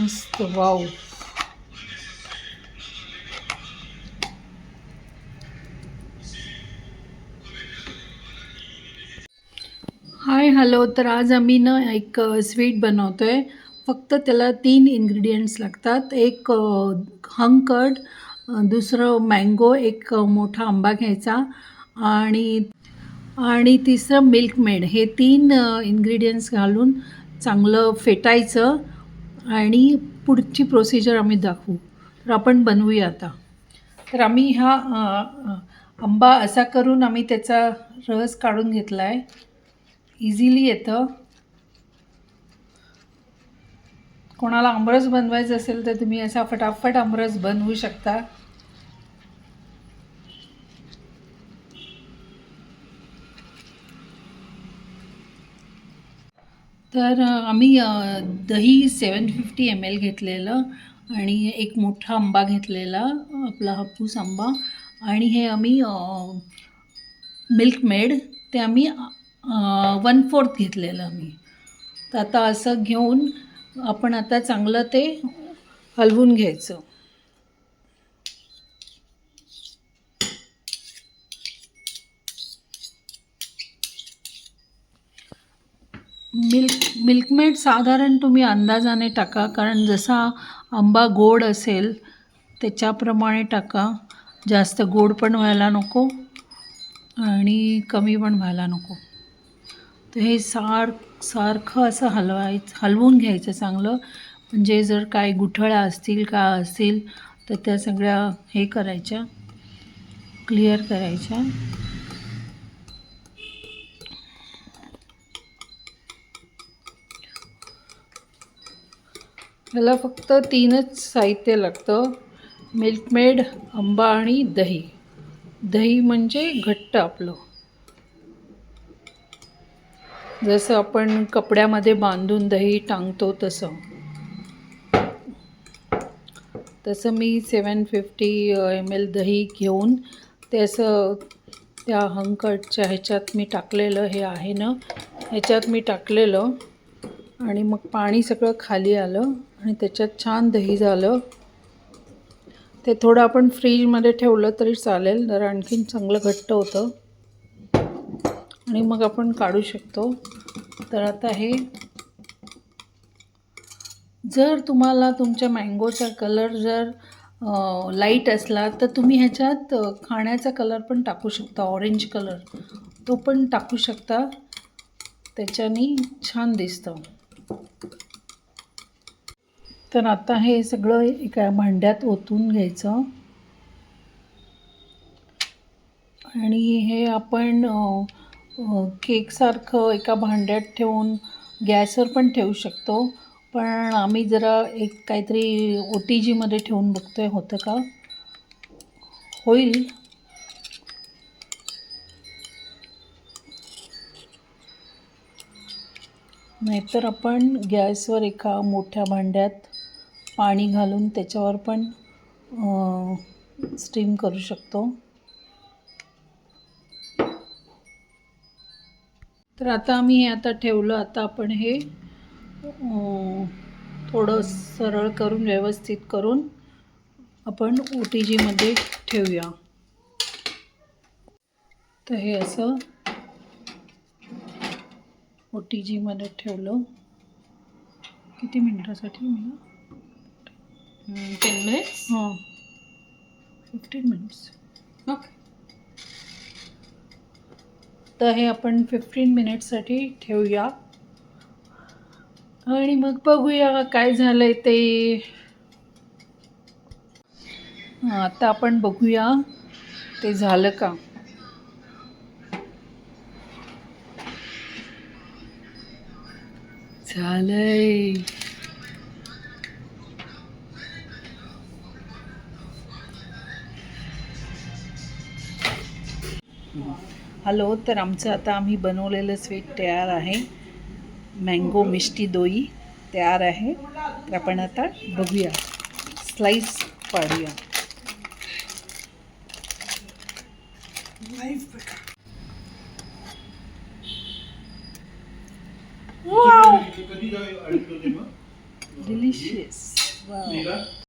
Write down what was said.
मस्त. Wow. Hi hello. तर आज आम्ही ना एक स्वीट बनवतो आहे. फक्त त्याला 3 इन्ग्रेडियंट्स लागतात. एक हंग कर्ड, दुसरं मँगो, एक मोठा आंबा घ्यायचा आणि आणि तिसरं मिल्क मेड. हे 3 इन्ग्रेडियंट्स घालून चांगलं फेटायचं आणि पुढची प्रोसिजर आम्ही दाखवू. तर आपण बनवूया आता. तर आम्ही हा आंबा असा करून आम्ही त्याचा रस काढून घेतला आहे. इझिली येतं. कोणाला आमरस बनवायचं असेल तर तुम्ही असा फटाफट आमरस बनवू शकता. तर आम्ही दही 750 ml घेतलेलं आणि एक मोठा आंबा घेतलेला, आपला हापूस आंबा. आणि हे आम्ही मिल्क मेड ते आम्ही 1/4 घेतलेलं आम्ही. तर आता असं घेऊन आपण आता चांगलं ते हलवून घ्यायचं. मिल्कमेड साधारण तुम्ही अंदाजाने टाका, कारण जसा आंबा गोड असेल त्याच्याप्रमाणे टाका. जास्त गोड पण व्हायला नको आणि कमी पण व्हायला नको. तर हे सारखं असं हलवून घ्यायचं चांगलं. म्हणजे जर काय गुठळ्या असतील का असतील तर त्या सगळ्या हे करायच्या, क्लिअर करायच्या. याला फक्त 3च साहित्य लागतं: मिल्कमेड, आंबा आणि दही. दही म्हणजे घट्ट आपलं, जसं आपण कपड्यामध्ये बांधून दही टांगतो तसं. मी 750 ml दही घेऊन ते असं त्या हंकटच्या ह्याच्यात मी टाकलेलं. हे आहे ना, ह्याच्यात मी टाकलेलं आणि मग पाणी सगळं खाली आलं आणि त्याच्यात छान दही झालं. ते थोडं आपण फ्रीजमध्ये ठेवलं तरी चालेल, जरा आणखीन चांगलं घट्ट होतं आणि मग आपण काढू शकतो. तर आता हे, जर तुम्हाला तुमच्या मँगोचा कलर जर लाईट असला तर तुम्ही ह्याच्यात खाण्याचा कलर पण टाकू शकता, ऑरेंज कलर, तो पण टाकू शकता. त्याच्याने छान दिसतं. तर आता हे सगळं एका भांड्यात ओतून घ्यायचं आणि हे आपण केकसारखं एका भांड्यात ठेवून गॅसवर पण ठेवू शकतो. पण आम्ही जरा एक काहीतरी OTGमध्ये ठेवून बघतोय, होतं का, होईल. नाहीतर आपण गॅसवर एका मोठ्या भांड्यात पाणी घालून त्याच्यावर पण स्टीम करू शकतो. तर आता आम्ही हे आता ठेवलं. आता आपण हे थोडं सरळ करून, व्यवस्थित करून आपण OTGमध्ये ठेवूया. तर हे असं OTGमध्ये ठेवलं. किती मिनटासाठी? 10 minutes? हां, 15 मिनिट्स. ओके. तर हे आपण 15 मिनिट्ससाठी ठेवूया आणि मग बघूया काय झालंय ते. आता आपण बघूया ते झालं का. झालंय. हॅलो. तर आमचं आता आम्ही बनवलेलं स्वीट तयार आहे. मँगो मिष्टी दोई तयार आहे. तर आपण आता बघूया, स्लाइस पाडूया. Wow, delicious. वाव.